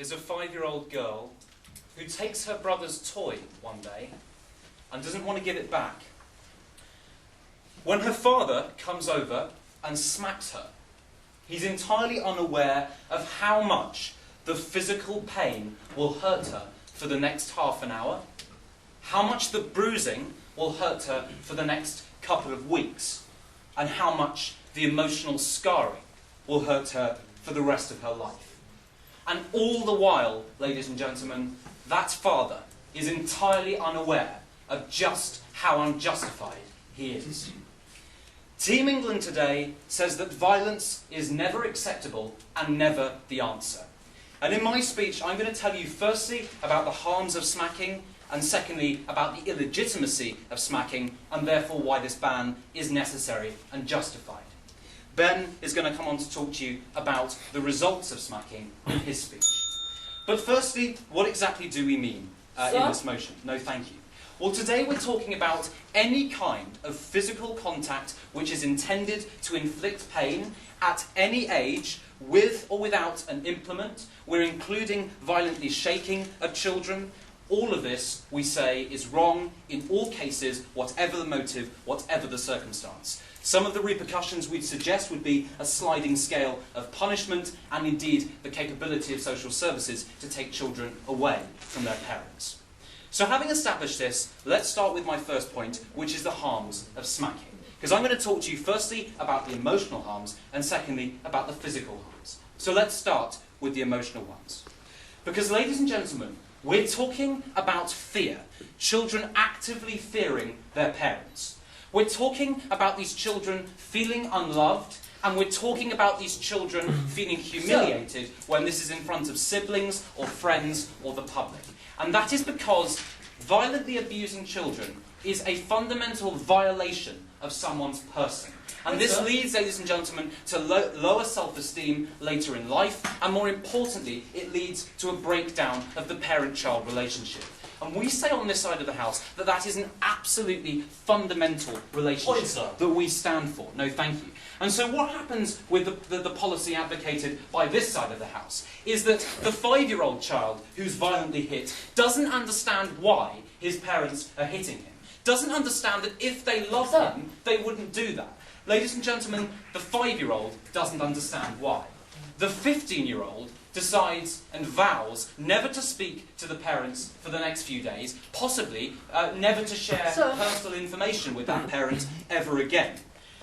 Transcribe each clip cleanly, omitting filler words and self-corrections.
is a 5-year-old girl who takes her brother's toy one day and doesn't want to give it back. When her father comes over and smacks her, he's entirely unaware of how much the physical pain will hurt her for the next half an hour, how much the bruising will hurt her for the next couple of weeks, and how much the emotional scarring will hurt her for the rest of her life. And all the while, ladies and gentlemen, that father is entirely unaware of just how unjustified he is. Team England today says that violence is never acceptable and never the answer. And in my speech, I'm going to tell you firstly about the harms of smacking, and secondly about the illegitimacy of smacking, and therefore why this ban is necessary and justified. Ben is going to come on to talk to you about the results of smacking in his speech. But firstly, what exactly do we mean in this motion? No, thank you. Well, today we're talking about any kind of physical contact which is intended to inflict pain at any age, with or without an implement. We're including violently shaking of children. All of this, we say, is wrong in all cases, whatever the motive, whatever the circumstance. Some of the repercussions we'd suggest would be a sliding scale of punishment and indeed the capability of social services to take children away from their parents. So having established this, let's start with my first point, which is the harms of smacking. Because I'm going to talk to you firstly about the emotional harms and secondly about the physical harms. So let's start with the emotional ones. Because, ladies and gentlemen, we're talking about fear. Children actively fearing their parents. We're talking about these children feeling unloved, and we're talking about these children feeling humiliated when this is in front of siblings or friends or the public. And that is because violently abusing children is a fundamental violation of someone's person. And this leads, ladies and gentlemen, to lower self-esteem later in life, and more importantly, it leads to a breakdown of the parent-child relationship. And we say on this side of the house that that is an absolutely fundamental relationship that we stand for. No, thank you. And so what happens with the policy advocated by this side of the house is that the 5-year-old child who's violently hit doesn't understand why his parents are hitting him. Doesn't understand that if they love him, they wouldn't do that. Ladies and gentlemen, the 5-year-old doesn't understand why. The 15-year-old decides and vows never to speak to the parents for the next few days, possibly never to share personal information with that parent ever again.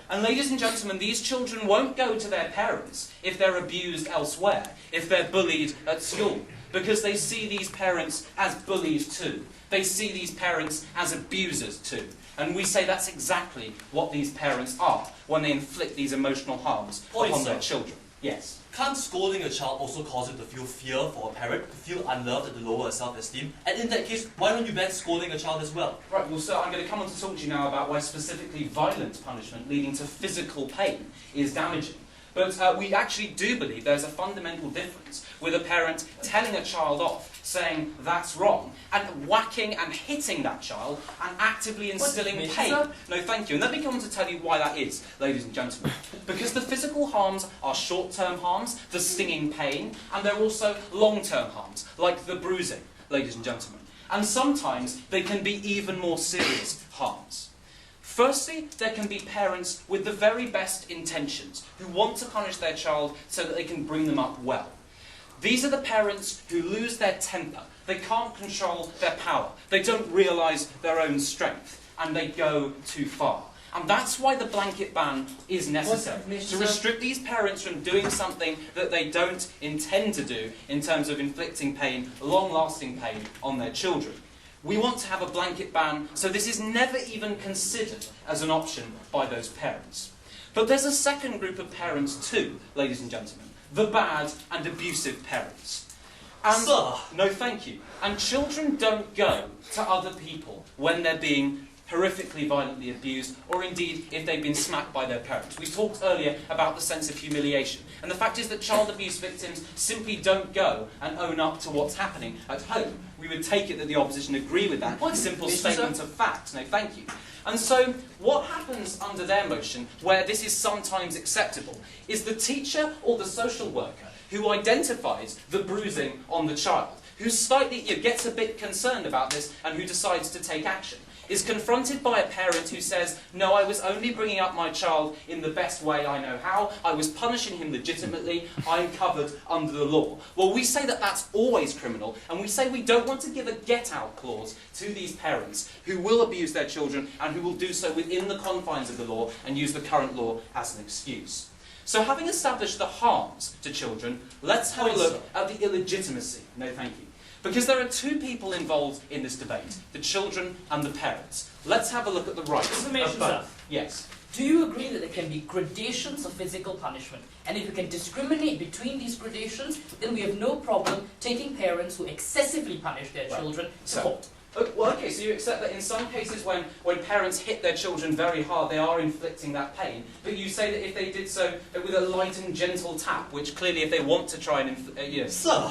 And ladies and gentlemen, these children won't go to their parents if they're abused elsewhere, if they're bullied at school, because they see these parents as bullies too. They see these parents as abusers too. And we say that's exactly what these parents are when they inflict these emotional harms upon their children. Yes? Can't scolding a child also cause him to feel fear for a parent, to feel unloved and to lower self-esteem? And in that case, why don't you ban scolding a child as well? Right, well, sir, I'm going to come on to talk to you now about why specifically violent punishment leading to physical pain is damaging. But we actually do believe there's a fundamental difference with a parent telling a child off, saying that's wrong, and whacking and hitting that child and actively instilling pain. No, thank you. And let me come on to tell you why that is, ladies and gentlemen. Because the physical harms are short-term harms, the stinging pain, and they're also long-term harms, like the bruising, ladies and gentlemen. And sometimes they can be even more serious harms. Firstly, there can be parents with the very best intentions who want to punish their child so that they can bring them up well. These are the parents who lose their temper. They can't control their power. They don't realise their own strength, and they go too far. And that's why the blanket ban is necessary, to restrict these parents from doing something that they don't intend to do in terms of inflicting pain, long-lasting pain on their children. We want to have a blanket ban, so this is never even considered as an option by those parents. But there's a second group of parents too, ladies and gentlemen, the bad and abusive parents. And, no, thank you. And children don't go to other people when they're being horrifically violently abused, or indeed if they've been smacked by their parents. We talked earlier about the sense of humiliation. And the fact is that child abuse victims simply don't go and own up to what's happening at home. We would take it that the opposition agree with that. What a simple statement of fact. No, thank you. And so, what happens under their motion, where this is sometimes acceptable, is the teacher or the social worker who identifies the bruising on the child, who slightly gets a bit concerned about this and who decides to take action, is confronted by a parent who says, no, I was only bringing up my child in the best way I know how, I was punishing him legitimately, I'm covered under the law. Well, we say that that's always criminal, and we say we don't want to give a get-out clause to these parents who will abuse their children and who will do so within the confines of the law and use the current law as an excuse. So having established the harms to children, let's have a look at the illegitimacy. No, thank you. Because there are two people involved in this debate, the children and the parents. Let's have a look at the rights of both. Yes. Do you agree that there can be gradations of physical punishment? And if you can discriminate between these gradations, then we have no problem taking parents who excessively punish their children to court. Well, okay, so you accept that in some cases when parents hit their children very hard, they are inflicting that pain, but you say that if they did so with a light and gentle tap, which clearly if they want to try and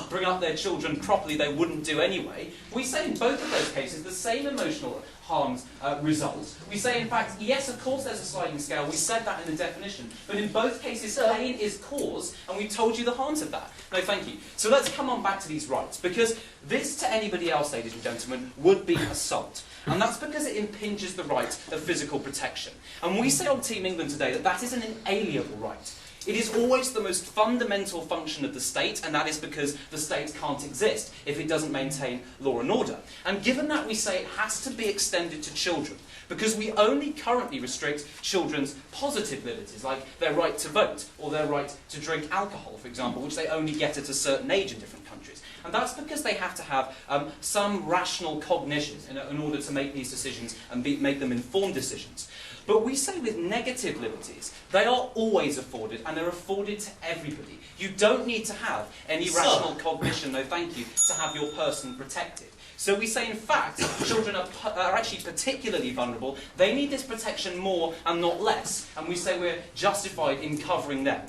bring up their children properly, they wouldn't do anyway, we say in both of those cases the same emotional harms result. We say, in fact, yes, of course there's a sliding scale, we said that in the definition, but in both cases pain is cause, and we've told you the harms of that. No, thank you. So let's come on back to these rights, because this, to anybody else, ladies and gentlemen, would be assault. And that's because it impinges the right of physical protection. And we say on Team England today that that is an inalienable right. It is always the most fundamental function of the state, and that is because the state can't exist if it doesn't maintain law and order. And given that, we say it has to be extended to children, because we only currently restrict children's positive liberties, like their right to vote, or their right to drink alcohol, for example, which they only get at a certain age in different countries. And that's because they have to have some rational cognition in order to make these decisions and make them informed decisions. But we say with negative liberties, they are always afforded, and they're afforded to everybody. You don't need to have any rational cognition, no thank you, to have your person protected. So we say, in fact, children are actually particularly vulnerable. They need this protection more and not less, and we say we're justified in covering them.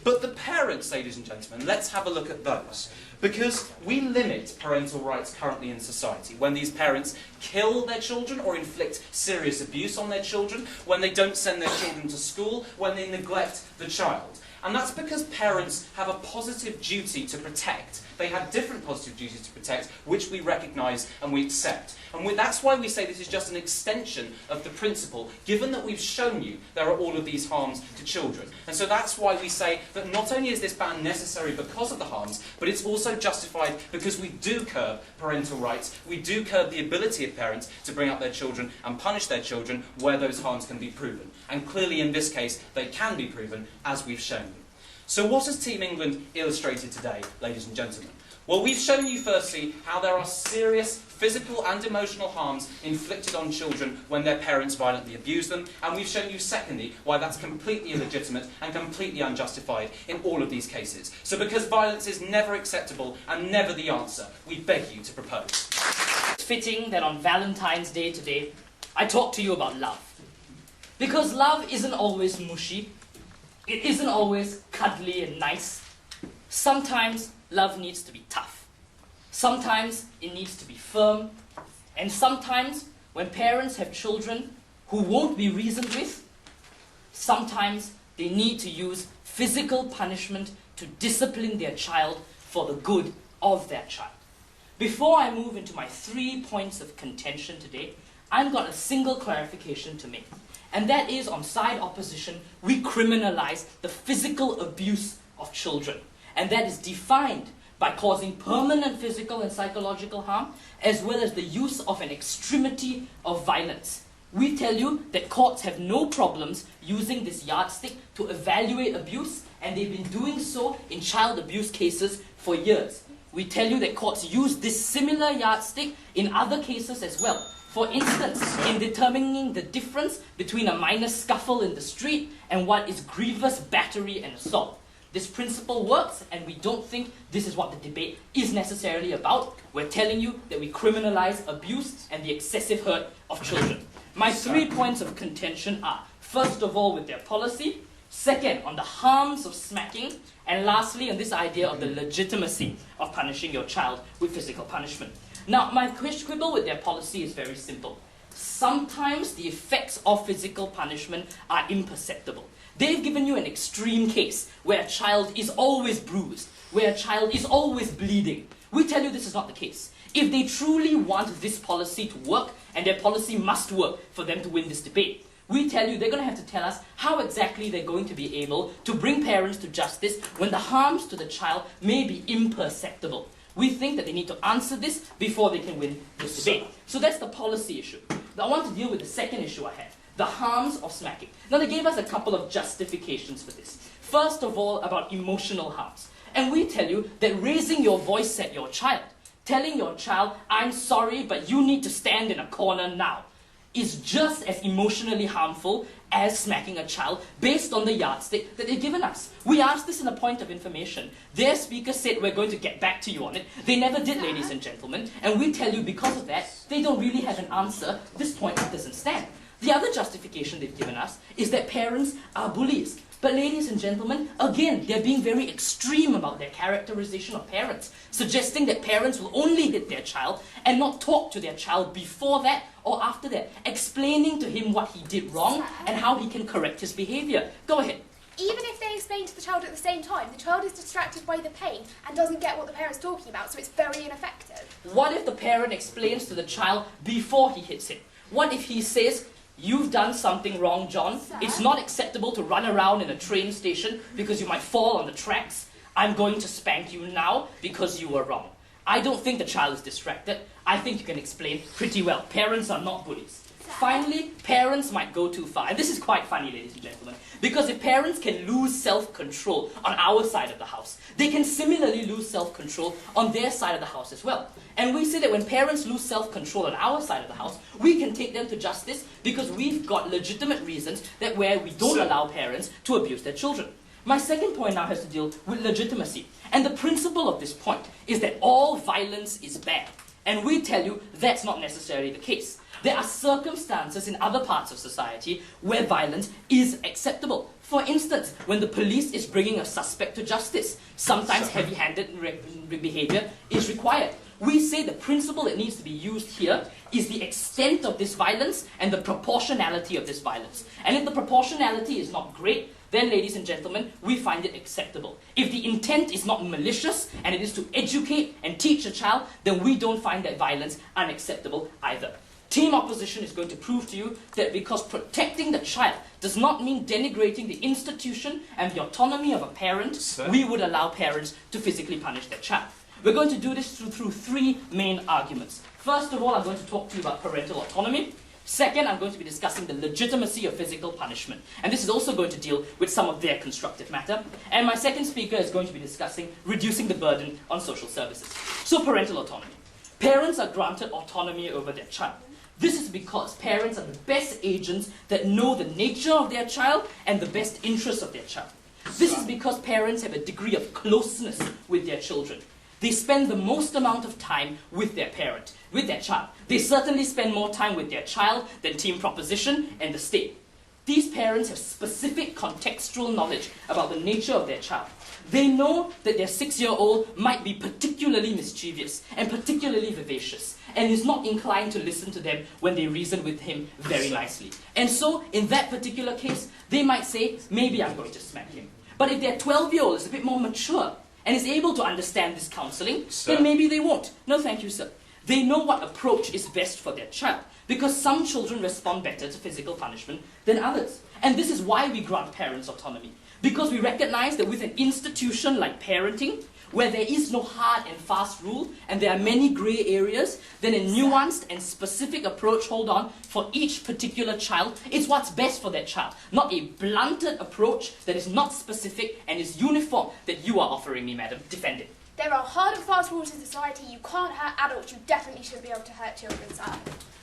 But the parents, ladies and gentlemen, let's have a look at those. Because we limit parental rights currently in society when these parents kill their children or inflict serious abuse on their children, when they don't send their children to school, when they neglect the child. And that's because parents have a positive duty to protect. They have different positive duties to protect, which we recognise and we accept. And that's why we say this is just an extension of the principle, given that we've shown you there are all of these harms to children. And so that's why we say that not only is this ban necessary because of the harms, but it's also justified because we do curb parental rights, we do curb the ability of parents to bring up their children and punish their children where those harms can be proven. And clearly in this case, they can be proven, as we've shown you. So what has Team England illustrated today, ladies and gentlemen? Well, we've shown you firstly how there are serious physical and emotional harms inflicted on children when their parents violently abuse them, and we've shown you secondly why that's completely illegitimate and completely unjustified in all of these cases. So because violence is never acceptable and never the answer, we beg you to propose. It's fitting that on Valentine's Day today, I talk to you about love. Because love isn't always mushy. It isn't always cuddly and nice. Sometimes love needs to be tough. Sometimes it needs to be firm. And sometimes, when parents have children who won't be reasoned with, sometimes they need to use physical punishment to discipline their child for the good of their child. Before I move into my 3 points of contention today, I've got a single clarification to make. And that is, on side opposition, we criminalize the physical abuse of children. And that is defined by causing permanent physical and psychological harm, as well as the use of an extremity of violence. We tell you that courts have no problems using this yardstick to evaluate abuse, and they've been doing so in child abuse cases for years. We tell you that courts use this similar yardstick in other cases as well. For instance, in determining the difference between a minor scuffle in the street and what is grievous battery and assault. This principle works, and we don't think this is what the debate is necessarily about. We're telling you that we criminalize abuse and the excessive hurt of children. My 3 points of contention are, first of all, with their policy, second, on the harms of smacking, and lastly, on this idea of the legitimacy of punishing your child with physical punishment. Now, my quibble with their policy is very simple. Sometimes the effects of physical punishment are imperceptible. They've given you an extreme case where a child is always bruised, where a child is always bleeding. We tell you this is not the case. If they truly want this policy to work, and their policy must work for them to win this debate, we tell you they're going to have to tell us how exactly they're going to be able to bring parents to justice when the harms to the child may be imperceptible. We think that they need to answer this before they can win this debate. So that's the policy issue. Now I want to deal with the second issue I have, the harms of smacking. Now they gave us a couple of justifications for this. First of all, about emotional harms. And we tell you that raising your voice at your child, telling your child, I'm sorry, but you need to stand in a corner now, is just as emotionally harmful as smacking a child based on the yardstick that they've given us. We asked this in a point of information. Their speaker said we're going to get back to you on it. They never did, ladies and gentlemen, and we tell you because of that, they don't really have an answer. This point doesn't stand. The other justification they've given us is that parents are bullies. But ladies and gentlemen, again, they're being very extreme about their characterization of parents, suggesting that parents will only hit their child and not talk to their child before that or after that, explaining to him what he did wrong and how he can correct his behavior. Go ahead. Even if they explain to the child at the same time, the child is distracted by the pain and doesn't get what the parent's talking about, so it's very ineffective. What if the parent explains to the child before he hits him? What if he says, you've done something wrong, John. Sir? It's not acceptable to run around in a train station because you might fall on the tracks. I'm going to spank you now because you were wrong. I don't think the child is distracted. I think you can explain pretty well. Parents are not bullies. Finally, parents might go too far. And this is quite funny, ladies and gentlemen, because if parents can lose self-control on our side of the house, they can similarly lose self-control on their side of the house as well. And we say that when parents lose self-control on our side of the house, we can take them to justice because we've got legitimate reasons that where we don't allow parents to abuse their children. My second point now has to deal with legitimacy. And the principle of this point is that all violence is bad. And we tell you that's not necessarily the case. There are circumstances in other parts of society where violence is acceptable. For instance, when the police is bringing a suspect to justice, sometimes heavy-handed behavior is required. We say the principle that needs to be used here is the extent of this violence and the proportionality of this violence. And if the proportionality is not great, then, ladies and gentlemen, we find it acceptable. If the intent is not malicious and it is to educate and teach a child, then we don't find that violence unacceptable either. Team opposition is going to prove to you that because protecting the child does not mean denigrating the institution and the autonomy of a parent, we would allow parents to physically punish their child. We're going to do this through three main arguments. First of all, I'm going to talk to you about parental autonomy. Second, I'm going to be discussing the legitimacy of physical punishment. And this is also going to deal with some of their constructive matter. And my second speaker is going to be discussing reducing the burden on social services. So, parental autonomy. Parents are granted autonomy over their child. This is because parents are the best agents that know the nature of their child and the best interests of their child. This is because parents have a degree of closeness with their children. They spend the most amount of time with their parent, with their child. They certainly spend more time with their child than team proposition and the state. These parents have specific contextual knowledge about the nature of their child. They know that their 6-year-old might be particularly mischievous and particularly vivacious and is not inclined to listen to them when they reason with him very nicely. And so, in that particular case, they might say, maybe I'm going to smack him. But if their 12-year-old is a bit more mature and is able to understand this counseling, then maybe they won't. No, thank you, sir. They know what approach is best for their child, because some children respond better to physical punishment than others. And this is why we grant parents autonomy, because we recognize that with an institution like parenting, where there is no hard and fast rule, and there are many grey areas, then a nuanced and specific approach, hold on, for each particular child, is what's best for that child. Not a blunted approach that is not specific and is uniform that you are offering me, madam. Defend it. There are hard and fast rules in society. You can't hurt adults. You definitely should be able to hurt children, sir.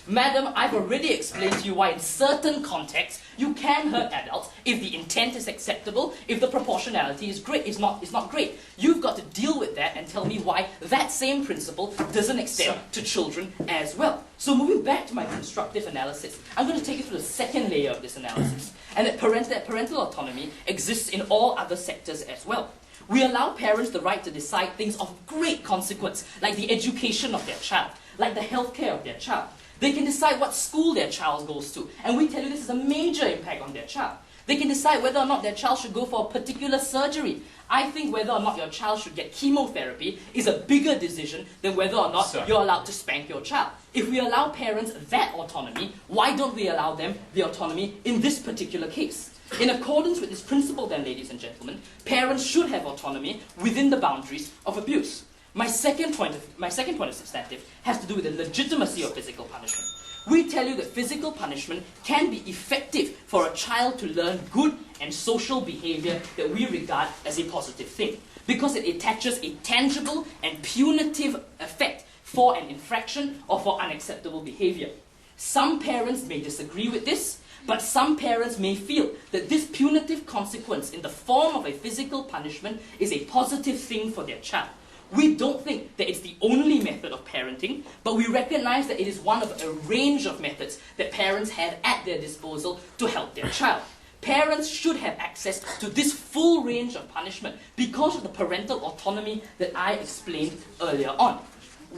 Madam, I've already explained to you why in certain contexts you can hurt adults if the intent is acceptable, if the proportionality is great, is not great. You've got to deal with that and tell me why that same principle doesn't extend to children as well. So moving back to my constructive analysis, I'm going to take you through the second layer of this analysis, and that parental autonomy exists in all other sectors as well. We allow parents the right to decide things of great consequence, like the education of their child, like the healthcare of their child. They can decide what school their child goes to, and we tell you this is a major impact on their child. They can decide whether or not their child should go for a particular surgery. I think whether or not your child should get chemotherapy is a bigger decision than whether or not you're allowed to spank your child. If we allow parents that autonomy, why don't we allow them the autonomy in this particular case? In accordance with this principle then, ladies and gentlemen, parents should have autonomy within the boundaries of abuse. My second point of substantive has to do with the legitimacy of physical punishment. We tell you that physical punishment can be effective for a child to learn good and social behavior that we regard as a positive thing, because it attaches a tangible and punitive effect for an infraction or for unacceptable behavior. Some parents may disagree with this, but some parents may feel that this punitive consequence in the form of a physical punishment is a positive thing for their child. We don't think that it's the only method of parenting, but we recognize that it is one of a range of methods that parents have at their disposal to help their child. Parents should have access to this full range of punishment because of the parental autonomy that I explained earlier on.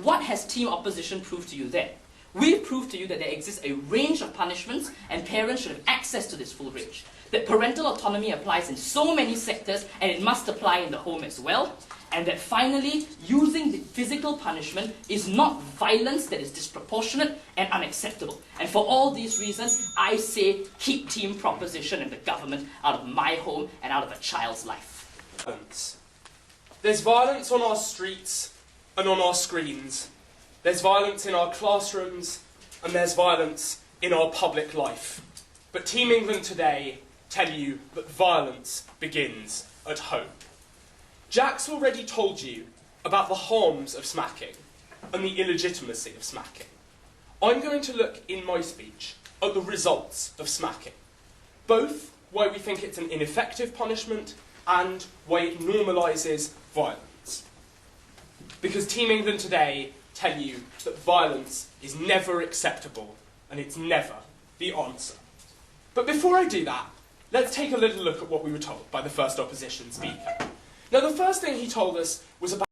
What has team opposition proved to you there? We've proved to you that there exists a range of punishments and parents should have access to this full range. That parental autonomy applies in so many sectors and it must apply in the home as well. And that finally, using the physical punishment is not violence that is disproportionate and unacceptable. And for all these reasons, I say keep team proposition and the government out of my home and out of a child's life. There's violence on our streets and on our screens. There's violence in our classrooms and there's violence in our public life. But Team England today tell you that violence begins at home. Jack's already told you about the harms of smacking and the illegitimacy of smacking. I'm going to look in my speech at the results of smacking, both why we think it's an ineffective punishment and why it normalises violence. Because Team England today tell you that violence is never acceptable and it's never the answer. But before I do that, let's take a little look at what we were told by the first opposition speaker. Now, the first thing he told us was about...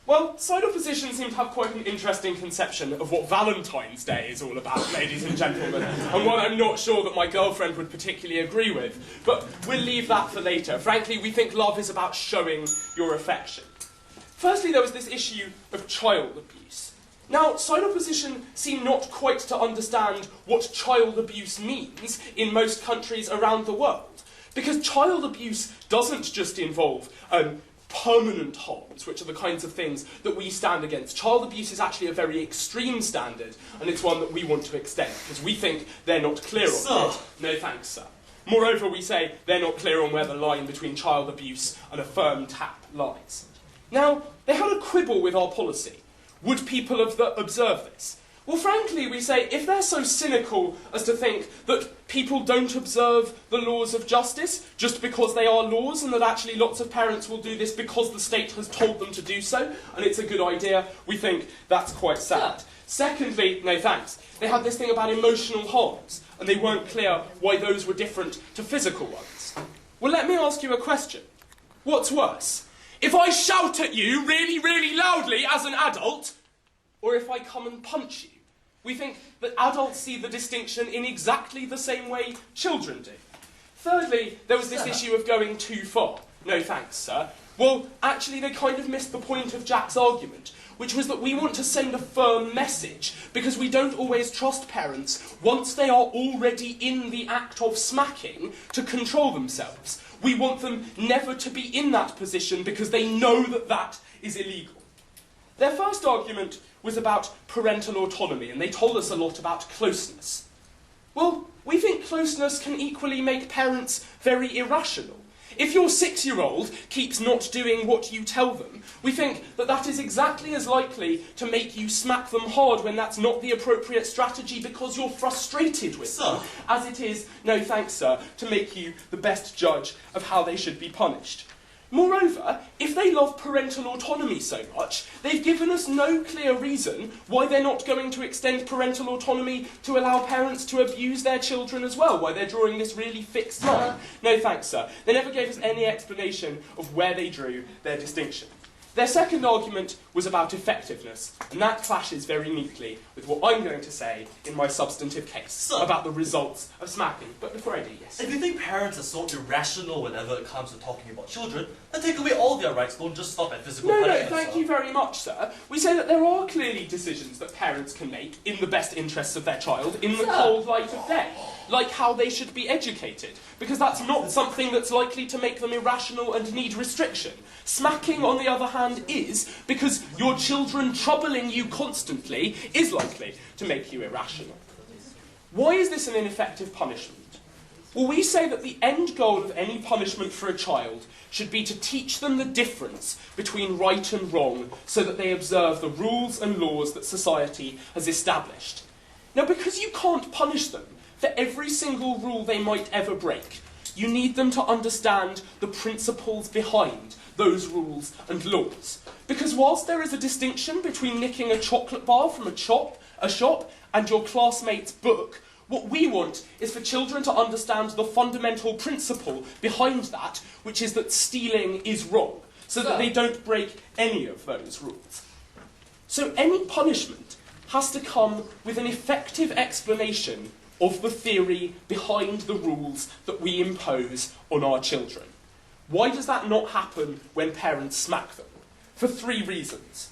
Well, side opposition seem to have quite an interesting conception of what Valentine's Day is all about, ladies and gentlemen, and one I'm not sure that my girlfriend would particularly agree with. But we'll leave that for later. Frankly, we think love is about showing your affection. Firstly, there was this issue of child abuse. Now, side opposition seem not quite to understand what child abuse means in most countries around the world. Because child abuse doesn't just involve permanent harms, which are the kinds of things that we stand against. Child abuse is actually a very extreme standard, and it's one that we want to extend, because we think they're not clear on it. No thanks, sir. Moreover, we say they're not clear on where the line between child abuse and a firm tap lies. Now, they had a quibble with our policy. Would people observe this? Well, frankly, we say, if they're so cynical as to think that people don't observe the laws of justice just because they are laws, and that actually lots of parents will do this because the state has told them to do so, and it's a good idea, we think that's quite sad. Secondly, no thanks, they had this thing about emotional harms, and they weren't clear why those were different to physical ones. Well, let me ask you a question. What's worse? If I shout at you really, really loudly as an adult, or if I come and punch you? We think that adults see the distinction in exactly the same way children do. Thirdly, there was this issue of going too far. No thanks, sir. Well, actually, they kind of missed the point of Jack's argument, which was that we want to send a firm message, because we don't always trust parents, once they are already in the act of smacking, to control themselves. We want them never to be in that position because they know that that is illegal. Their first argument was about parental autonomy, and they told us a lot about closeness. Well, we think closeness can equally make parents very irrational. If your 6-year-old keeps not doing what you tell them, we think that that is exactly as likely to make you smack them hard when that's not the appropriate strategy because you're frustrated with them, as it is, no thanks, sir, to make you the best judge of how they should be punished. Moreover, if they love parental autonomy so much, they've given us no clear reason why they're not going to extend parental autonomy to allow parents to abuse their children as well, why they're drawing this really fixed line. No thanks, sir. They never gave us any explanation of where they drew their distinction. Their second argument was about effectiveness, and that clashes very neatly with what I'm going to say in my substantive case about the results of smacking. But before I do, yes. If you think parents are so irrational whenever it comes to talking about children, then take away all their rights, don't just stop at physical punishment. No, thank you very much, sir. We say that there are clearly decisions that parents can make in the best interests of their child in the cold light of day, like how they should be educated, because that's not something that's likely to make them irrational and need restriction. Smacking, on the other hand, is, because your children troubling you constantly is likely to make you irrational. Why is this an ineffective punishment? Well, we say that the end goal of any punishment for a child should be to teach them the difference between right and wrong so that they observe the rules and laws that society has established. Now, because you can't punish them for every single rule they might ever break, you need them to understand the principles behind those rules and laws. Because whilst there is a distinction between nicking a chocolate bar from a shop and your classmate's book, what we want is for children to understand the fundamental principle behind that, which is that stealing is wrong, so that they don't break any of those rules. So any punishment has to come with an effective explanation of the theory behind the rules that we impose on our children. Why does that not happen when parents smack them? For 3 reasons.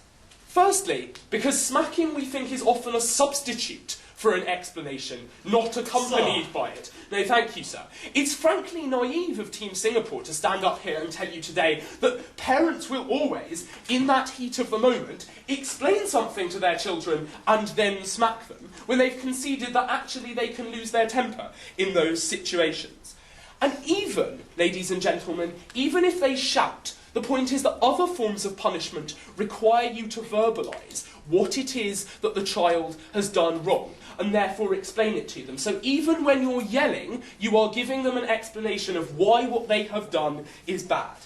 Firstly, because smacking, we think, is often a substitute for an explanation, not accompanied by it. No, thank you, sir. It's frankly naive of Team Singapore to stand up here and tell you today that parents will always, in that heat of the moment, explain something to their children and then smack them, when they've conceded that actually they can lose their temper in those situations. And even, ladies and gentlemen, even if they shout, the point is that other forms of punishment require you to verbalise what it is that the child has done wrong, and therefore explain it to them. So even when you're yelling, you are giving them an explanation of why what they have done is bad.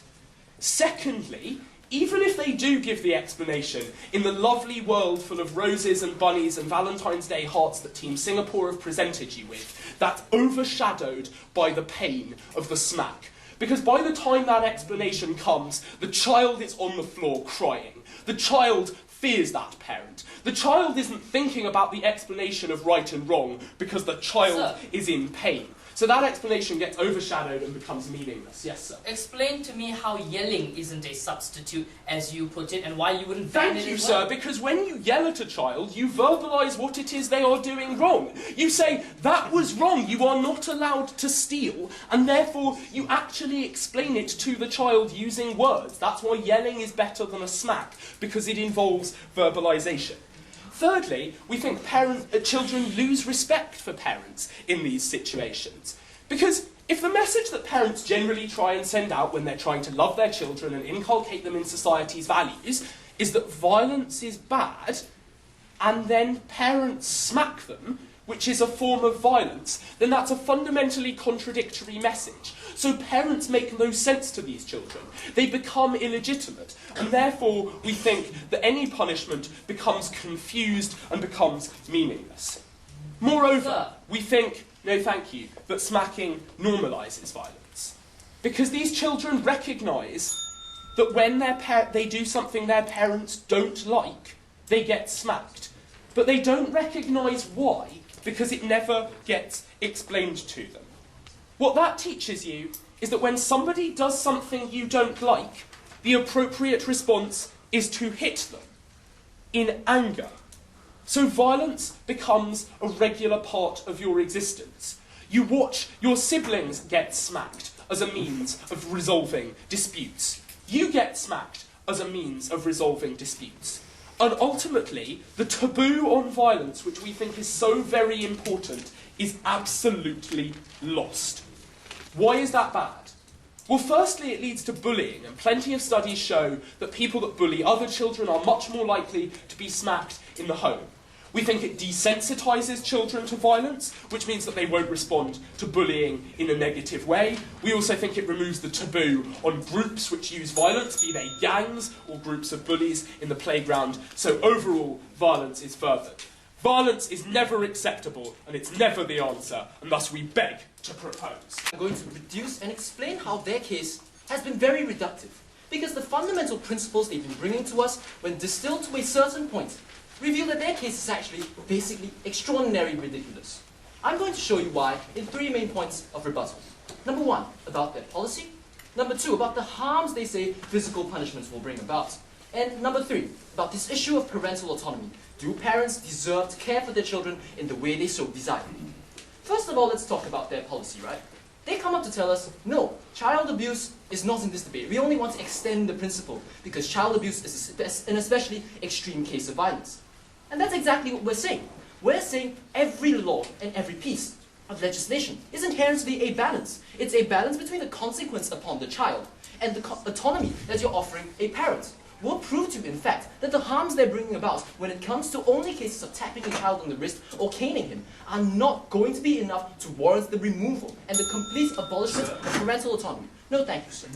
Secondly, even if they do give the explanation in the lovely world full of roses and bunnies and Valentine's Day hearts that Team Singapore have presented you with, that's overshadowed by the pain of the smack. Because by the time that explanation comes, the child is on the floor crying. The child fears that parent. The child isn't thinking about the explanation of right and wrong because the child is in pain. So that explanation gets overshadowed and becomes meaningless. Yes, sir? Explain to me how yelling isn't a substitute, as you put it, and why you wouldn't ban it as well. Thank you, sir, because when you yell at a child, you verbalise what it is they are doing wrong. You say, that was wrong, you are not allowed to steal, and therefore you actually explain it to the child using words. That's why yelling is better than a smack, because it involves verbalisation. Thirdly, we think children lose respect for parents in these situations. Because if the message that parents generally try and send out when they're trying to love their children and inculcate them in society's values is that violence is bad, and then parents smack them, which is a form of violence, then that's a fundamentally contradictory message. So parents make no sense to these children. They become illegitimate, and therefore we think that any punishment becomes confused and becomes meaningless. Moreover, we think, no thank you, that smacking normalises violence. Because these children recognise that when they do something their parents don't like, they get smacked. But they don't recognise why, because it never gets explained to them. What that teaches you is that when somebody does something you don't like, the appropriate response is to hit them in anger. So violence becomes a regular part of your existence. You watch your siblings get smacked as a means of resolving disputes. You get smacked as a means of resolving disputes. And ultimately, the taboo on violence, which we think is so very important, is absolutely lost. Why is that bad? Well, firstly, it leads to bullying, and plenty of studies show that people that bully other children are much more likely to be smacked in the home. We think it desensitises children to violence, which means that they won't respond to bullying in a negative way. We also think it removes the taboo on groups which use violence, be they gangs or groups of bullies in the playground. So overall, violence is furthered. Violence is never acceptable, and it's never the answer, and thus we beg to propose. I'm going to reduce and explain how their case has been very reductive. because the fundamental principles they've been bringing to us, when distilled to a certain point, reveal that their case is actually basically extraordinarily ridiculous. I'm going to show you why in 3 main points of rebuttal. Number 1, about their policy. Number 2, about the harms they say physical punishments will bring about. And number 3, about this issue of parental autonomy. Do parents deserve to care for their children in the way they so desire? First of all, let's talk about their policy, right? They come up to tell us, no, child abuse is not in this debate. We only want to extend the principle because child abuse is an especially extreme case of violence. And that's exactly what we're saying. We're saying every law and every piece of legislation is inherently a balance. It's a balance between the consequence upon the child and the autonomy that you're offering a parent. We'll prove to you, in fact, that the harms they're bringing about when it comes to only cases of tapping a child on the wrist or caning him are not going to be enough to warrant the removal and the complete abolishment of parental autonomy. No thank you, sir.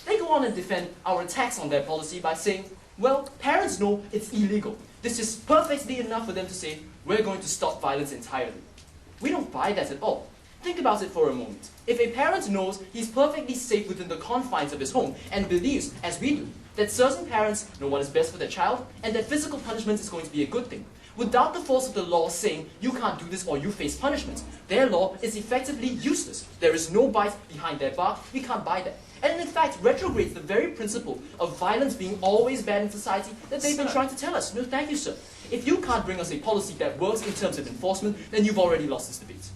They go on and defend our attacks on their policy by saying, well, parents know it's illegal. This is perfectly enough for them to say, we're going to stop violence entirely. We don't buy that at all. Think about it for a moment. If a parent knows he's perfectly safe within the confines of his home and believes, as we do, that certain parents know what is best for their child and that physical punishment is going to be a good thing, without the force of the law saying, you can't do this or you face punishment, their law is effectively useless. There is no bite behind their bark. We can't buy that. And in fact, retrogrades the very principle of violence being always bad in society that they've been trying to tell us. No, thank you, sir. If you can't bring us a policy that works in terms of enforcement, then you've already lost this debate.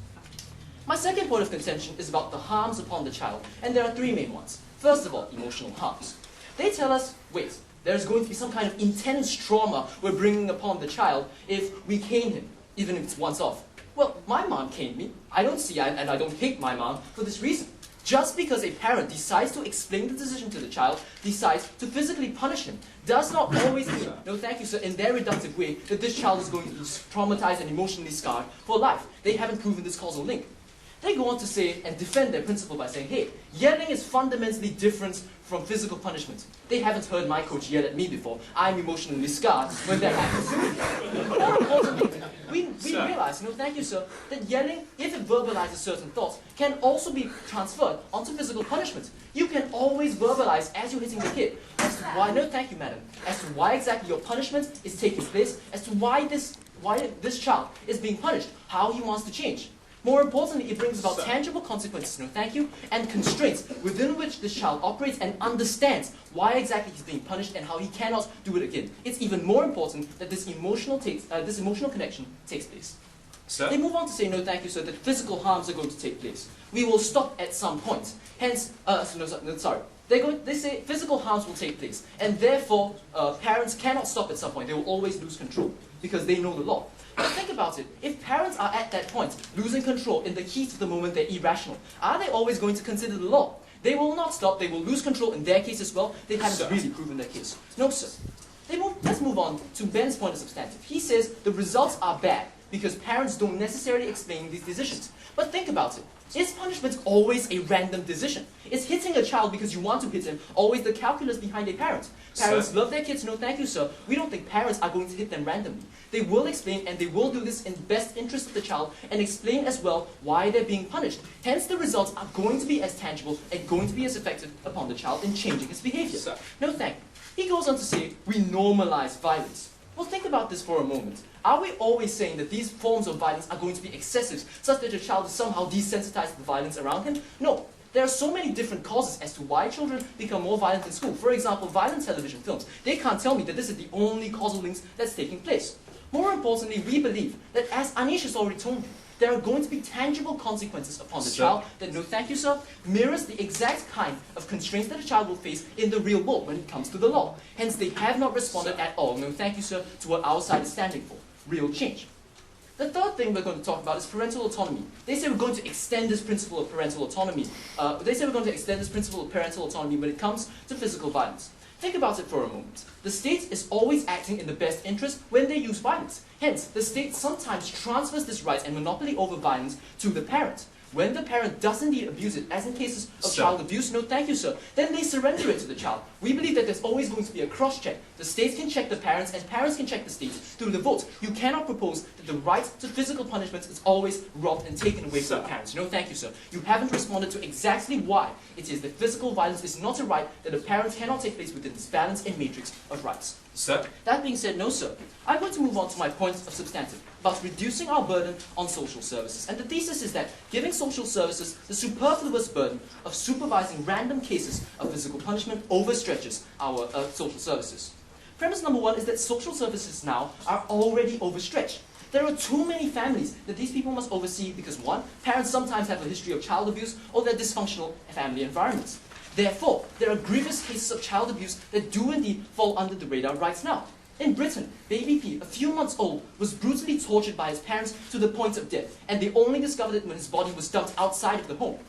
My second point of contention is about the harms upon the child, and there are 3 main ones. First of all, emotional harms. They tell us, wait, there's going to be some kind of intense trauma we're bringing upon the child if we cane him, even if it's once off. Well, my mom caned me. I don't see, and I don't hate my mom for this reason. Just because a parent decides to explain the decision to the child, decides to physically punish him, does not always mean, no thank you sir, in their reductive way, that this child is going to be traumatized and emotionally scarred for life. They haven't proven this causal link. They go on to say and defend their principle by saying, hey, yelling is fundamentally different from physical punishment. They haven't heard my coach yell at me before. I'm emotionally scarred when that happens to me. More importantly, we realize, no thank you sir, that yelling, if it verbalizes certain thoughts, can also be transferred onto physical punishment. You can always verbalize as you're hitting the kid as to why, no thank you madam, as to why exactly your punishment is taking place, as to why this child is being punished, how he wants to change. More importantly, it brings about tangible consequences, no thank you, and constraints within which this child operates and understands why exactly he's being punished and how he cannot do it again. It's even more important that this emotional connection takes place. Sir? They move on to say, no thank you sir, that physical harms are going to take place. We will stop at some point. Hence, they say physical harms will take place, and therefore parents cannot stop at some point. They will always lose control because they know the law. But think about it. If parents are at that point, losing control in the heat of the moment, they're irrational. Are they always going to consider the law? They will not stop. They will lose control in their case as well. They haven't really proven their case. No, sir. Let's move on to Ben's point of substantive. He says the results are bad because parents don't necessarily explain these decisions. But think about it. Is punishment always a random decision? Is hitting a child because you want to hit him always the calculus behind a parent? Parents love their kids, no thank you sir. We don't think parents are going to hit them randomly. They will explain, and they will do this in the best interest of the child, and explain as well why they're being punished. Hence the results are going to be as tangible and going to be as effective upon the child in changing his behavior. No thank you. He goes on to say, we normalize violence. Well, think about this for a moment. Are we always saying that these forms of violence are going to be excessive, such that a child is somehow desensitized to the violence around him? No. There are so many different causes as to why children become more violent in school. For example, violent television films. They can't tell me that this is the only causal links that's taking place. More importantly, we believe that, as Anish has already told you, there are going to be tangible consequences upon the child that, no thank you sir, mirrors the exact kind of constraints that a child will face in the real world when it comes to the law. Hence, they have not responded at all, no thank you sir, to what our side is standing for, real change. The third thing we're going to talk about is parental autonomy. They say we're going to extend this principle of parental autonomy. When it comes to physical violence. Think about it for a moment. The state is always acting in the best interest when they use violence. Hence, the state sometimes transfers this right and monopoly over violence to the parent. When the parent does indeed abuse it, as in cases of Sir. child abuse, no thank you sir, then they surrender it to the child. We believe that there's always going to be a cross-check. The states can check the parents and parents can check the states through the vote. You cannot propose that the right to physical punishment is always robbed and taken away from the parents. No thank you sir. You haven't responded to exactly why it is that physical violence is not a right that a parent cannot take place within this balance and matrix of rights. Sir? That being said, no sir. I'm going to move on to my point of substantive about reducing our burden on social services. And the thesis is that giving social services the superfluous burden of supervising random cases of physical punishment overstretches our social services. Premise number one is that social services now are already overstretched. There are too many families that these people must oversee because one, parents sometimes have a history of child abuse or they're dysfunctional family environments. Therefore, there are grievous cases of child abuse that do indeed fall under the radar right now. In Britain, baby P, a few months old, was brutally tortured by his parents to the point of death, and they only discovered it when his body was dumped outside of the home.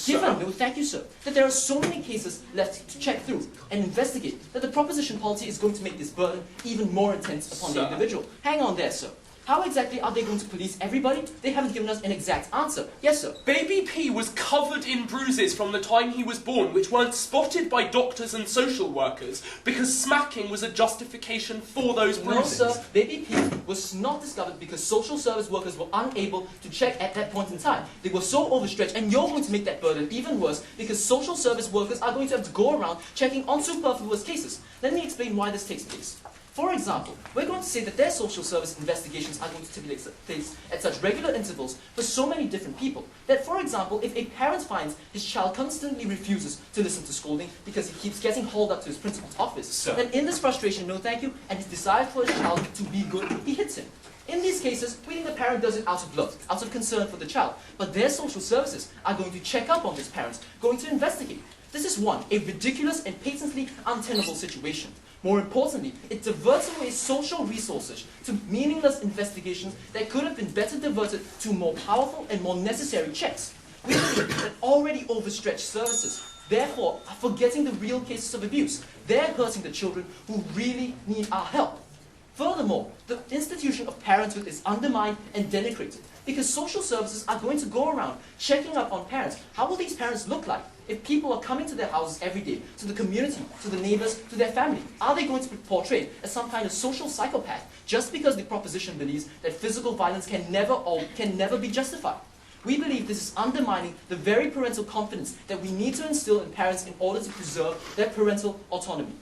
Given, no thank you sir, that there are so many cases left to check through and investigate, that the proposition policy is going to make this burden even more intense upon the individual. Hang on there sir. How exactly are they going to police everybody? They haven't given us an exact answer. Yes, sir. Baby P was covered in bruises from the time he was born, which weren't spotted by doctors and social workers, because smacking was a justification for those bruises. No, sir. Baby P was not discovered because social service workers were unable to check at that point in time. They were so overstretched, and you're going to make that burden even worse because social service workers are going to have to go around checking on superfluous cases. Let me explain why this takes place. For example, we're going to say that their social service investigations are going to take place at such regular intervals for so many different people that, for example, if a parent finds his child constantly refuses to listen to scolding because he keeps getting hauled up to his principal's office, then in this frustration, no thank you, and his desire for his child to be good, he hits him. In these cases, we think the parent does it out of love, out of concern for the child, but their social services are going to check up on these parents, going to investigate. This is one, a ridiculous and patently untenable situation. More importantly, it diverts away social resources to meaningless investigations that could have been better diverted to more powerful and more necessary checks. We believe that already overstretched services, therefore, are forgetting the real cases of abuse. They're hurting the children who really need our help. Furthermore, the institution of parenthood is undermined and denigrated because social services are going to go around checking up on parents. How will these parents look like if people are coming to their houses every day, to the community, to the neighbors, to their family? Are they going to be portrayed as some kind of social psychopath just because the proposition believes that physical violence can never be justified? We believe this is undermining the very parental confidence that we need to instill in parents in order to preserve their parental autonomy.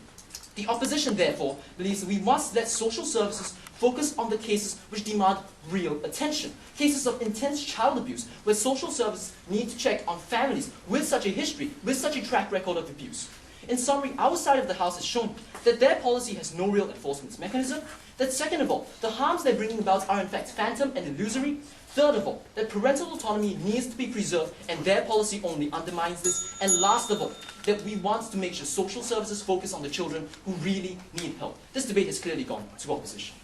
The opposition, therefore, believes that we must let social services focus on the cases which demand real attention. Cases of intense child abuse, where social services need to check on families with such a history, with such a track record of abuse. In summary, our side of the house has shown that their policy has no real enforcement mechanism, that second of all, the harms they're bringing about are in fact phantom and illusory, third of all, that parental autonomy needs to be preserved and their policy only undermines this, and last of all, that we want to make sure social services focus on the children who really need help. This debate has clearly gone to opposition.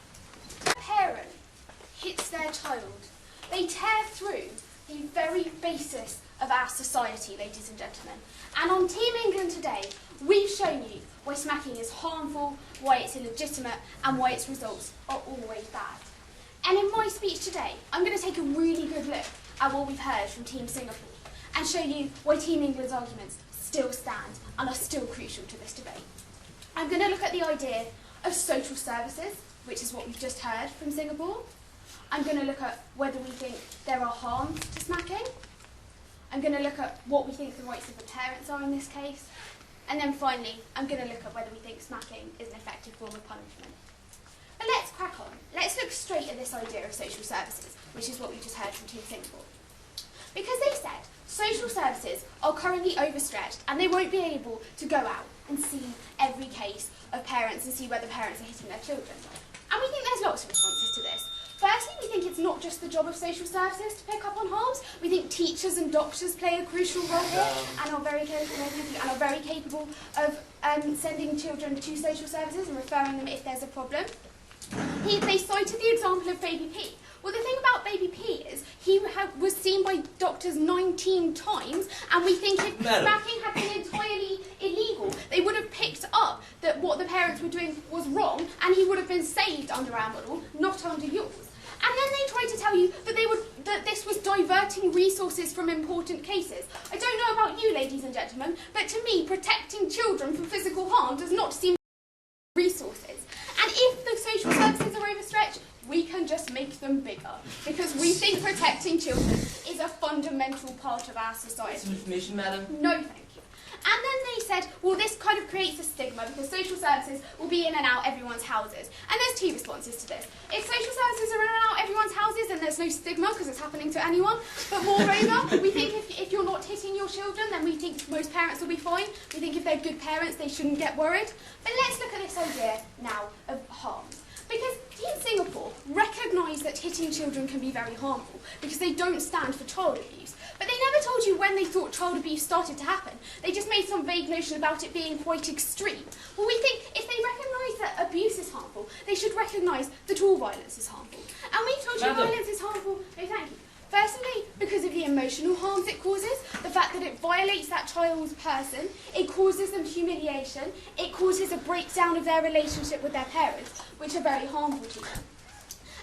A parent hits their child. They tear through the very basis of our society, ladies and gentlemen. And on Team England today, we've shown you why smacking is harmful, why it's illegitimate, and why its results are always bad. And in my speech today, I'm going to take a really good look at what we've heard from Team Singapore and show you why Team England's arguments still stand and are still crucial to this debate. I'm going to look at the idea of social services, which is what we've just heard from Singapore. I'm going to look at whether we think there are harms to smacking. I'm going to look at what we think the rights of the parents are in this case. And then finally, I'm going to look at whether we think smacking is an effective form of punishment. But let's crack on. Let's look straight at this idea of social services, which is what we just heard from Team Singapore. Because they said social services are currently overstretched and they won't be able to go out and see every case of parents and see whether parents are hitting their children. And we think there's lots of responses to this. Firstly, we think it's not just the job of social services to pick up on harms. We think teachers and doctors play a crucial role here and are very capable of sending children to social services and referring them if there's a problem. They cited the example of baby P. Well, the thing about baby P is he was seen by doctors 19 times, and we think if smacking had been entirely illegal, they would have picked up that what the parents were doing was wrong, and he would have been saved under our model, not under yours. And then they tried to tell you that this was diverting resources from important cases. I don't know about you, ladies and gentlemen, but to me, protecting children from physical harm does not seem resources. And if the social services are overstretched, we can just make them bigger, because we think protecting children is a fundamental part of our society. Some information, madam? No, thank you. And then they said, well, this kind of creates a stigma because social services will be in and out everyone's houses. And there's two responses to this. If social services are in and out everyone's houses, then there's no stigma because it's happening to anyone. But moreover, we think if you're not hitting your children, then we think most parents will be fine. We think if they're good parents, they shouldn't get worried. But let's look at this idea now of harms. Because in Singapore, recognise that hitting children can be very harmful because they don't stand for child abuse. But they never told you when they thought child abuse started to happen. They just made some vague notion about it being quite extreme. Well, we think if they recognise that abuse is harmful, they should recognise that all violence is harmful. And we told you violence is harmful. No, thank you. Firstly, because of the emotional harms it causes, the fact that it violates that child's person, it causes them humiliation, it causes a breakdown of their relationship with their parents, which are very harmful to them.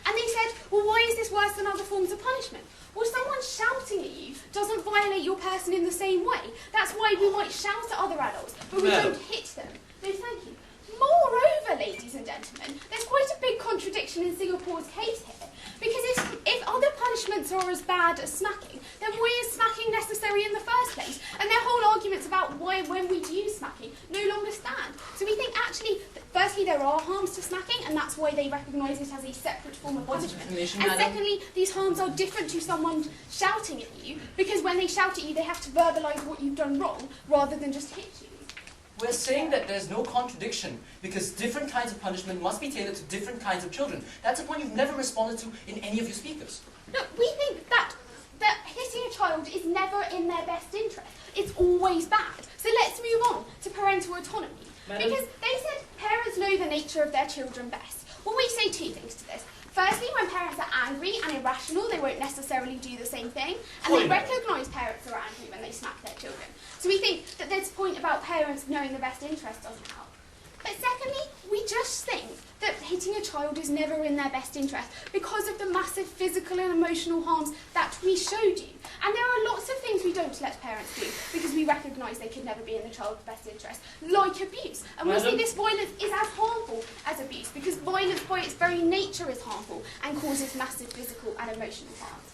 And they said, well, why is this worse than other forms of punishment? Well, someone shouting at you doesn't violate your person in the same way. That's why we might shout at other adults, but we don't hit them. No, thank you. Moreover, ladies and gentlemen, there's quite a big contradiction in Singapore's case here. Because if other punishments are as bad as smacking, then why is smacking necessary in the first place? And their whole arguments about why when we use smacking no longer stand. So we think actually, firstly, there are harms to smacking, and that's why they recognise it as a separate form of punishment. And secondly, these harms are different to someone shouting at you, because when they shout at you, they have to verbalise what you've done wrong, rather than just hit you. We're saying that there's no contradiction because different kinds of punishment must be tailored to different kinds of children. That's a point you've never responded to in any of your speakers. Look, we think that hitting a child is never in their best interest. It's always bad. So let's move on to parental autonomy. Madam? Because they said parents know the nature of their children best. Well, we say two things to this. Firstly, when parents are angry and irrational, they won't necessarily do the same thing. And they recognise parents are angry when they smack their children. So we think that this point about parents knowing the best interest doesn't help. But secondly, we just think that hitting a child is never in their best interest because of the massive physical and emotional harms that we showed you. And there are lots of things we don't let parents do because we recognise they could never be in the child's best interest, like abuse. And we see this violence is as harmful as abuse because violence by its very nature is harmful and causes massive physical and emotional harms.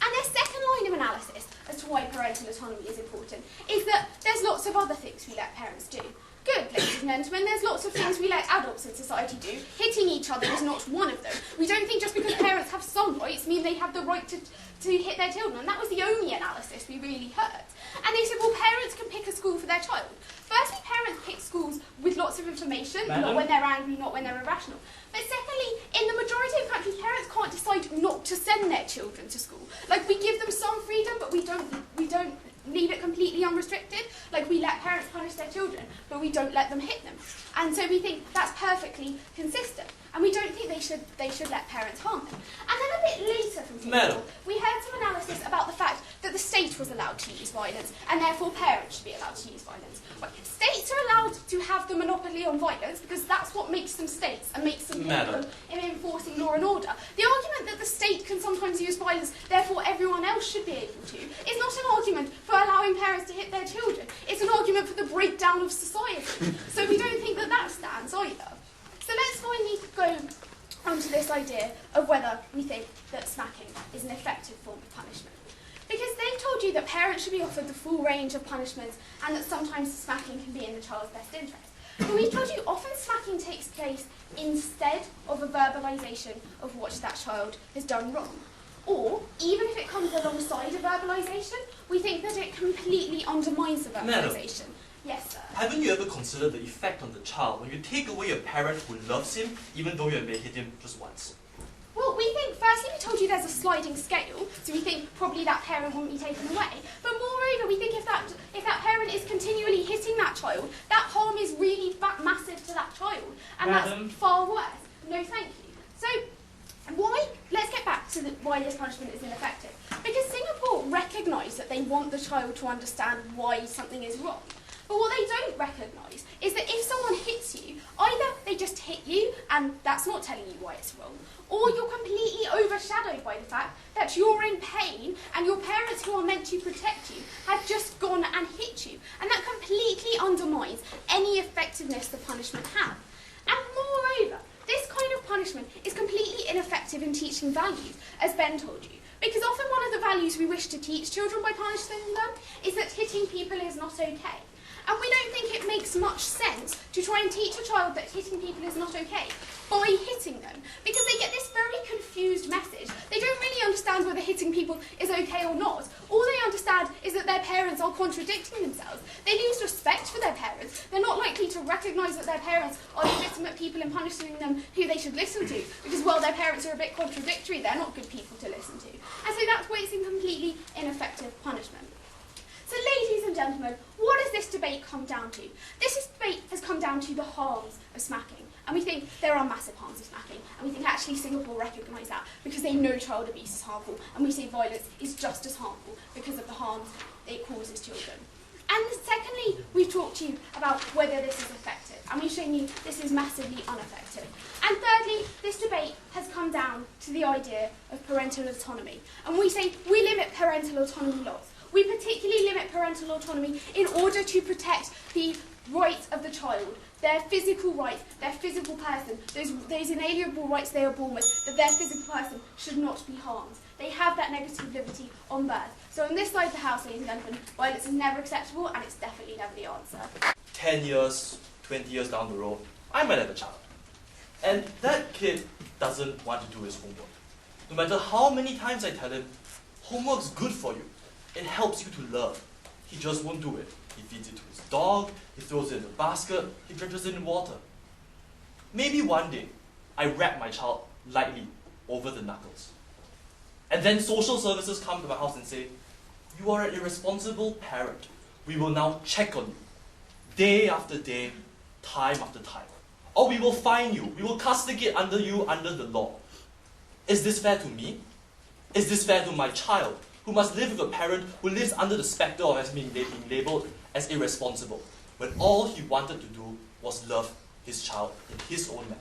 And their second line of analysis as to why parental autonomy is important is that there's lots of other things we let parents do. Good, ladies and gentlemen, there's lots of things we let adults in society do. Hitting each other is not one of them. We don't think just because parents have some rights mean they have the right to hit their children. And that was the only analysis we really heard. And they said, well, parents can pick a school for their child. Firstly, parents pick schools with lots of information, not when they're angry, not when they're irrational. But secondly, in the majority of countries, parents can't decide not to send their children to school. Like, we give them some freedom, but we don't leave it completely unrestricted. Like, we let parents punish their children, but we don't let them hit them. And so we think that's perfectly consistent. And we don't think they should let parents harm them. And then a bit later from Teoh, we heard some analysis about the fact that the state was allowed to use violence, and therefore parents should be allowed to use violence. Right. States are allowed to have the monopoly on violence because that's what makes them states and makes them capable in enforcing law and order. The argument that the state can sometimes use violence, therefore everyone else should be able to, is not an argument for allowing parents to hit their children. It's an argument for the breakdown of society. So we don't think that that stands either. So let's finally go on to this idea of whether we think that smacking is an effective form of punishment. Because they've told you that parents should be offered the full range of punishments and that sometimes smacking can be in the child's best interest. But we've told you often smacking takes place instead of a verbalisation of what that child has done wrong. Or, even if it comes alongside a verbalisation, we think that it completely undermines the verbalisation. Yes, sir. Haven't you ever considered the effect on the child when you take away a parent who loves him, even though you may hit him just once? Well, we think, firstly, we told you there's a sliding scale, so we think probably that parent wouldn't be taken away. But moreover, we think if that parent is continually hitting that child, that harm is really massive to that child. And that's far worse. No, thank you. So, let's get back to why this punishment is ineffective. Because Singapore recognise that they want the child to understand why something is wrong. But what they don't recognise is that if someone hits you, either they just hit you and that's not telling you why it's wrong, or you're completely overshadowed by the fact that you're in pain and your parents who are meant to protect you have just gone and hit you. And that completely undermines any effectiveness the punishment has. And moreover, this kind of punishment is completely ineffective in teaching values, as Ben told you. Because often one of the values we wish to teach children by punishing them is that hitting people is not okay. And we don't think it makes much sense to try and teach a child that hitting people is not okay by hitting them, because they get this very confused message. They don't really understand whether hitting people is okay or not. All they understand is that their parents are contradicting themselves. They lose respect for their parents. They're not likely to recognise that their parents are legitimate people and punishing them who they should listen to, because, well, their parents are a bit contradictory. They're not good people to listen to. And so that's why it's a completely ineffective punishment. So, ladies and gentlemen, what does this debate come down to? This debate has come down to the harms of smacking. And we think there are massive harms of smacking. And we think actually Singapore recognise that because they know child abuse is harmful. And we say violence is just as harmful because of the harms it causes children. And secondly, we've talked to you about whether this is effective. And we've shown you this is massively ineffective. And thirdly, this debate has come down to the idea of parental autonomy. And we say we limit parental autonomy laws. We particularly limit parental autonomy in order to protect the rights of the child, their physical rights, their physical person, those inalienable rights they are born with, that their physical person should not be harmed. They have that negative liberty on birth. So on this side of the house, ladies and gentlemen, violence is never acceptable and it's definitely never the answer. 10 years, 20 years down the road, I might have a child. And that kid doesn't want to do his homework. No matter how many times I tell him, homework's good for you. It helps you to learn. He just won't do it. He feeds it to his dog, he throws it in the basket, he drenches it in water. Maybe one day, I wrap my child lightly over the knuckles. And then social services come to my house and say, you are an irresponsible parent. We will now check on you. Day after day, time after time. Or we will fine you. We will castigate you under the law. Is this fair to me? Is this fair to my child, who must live with a parent who lives under the spectre of being labelled as irresponsible, when all he wanted to do was love his child in his own manner?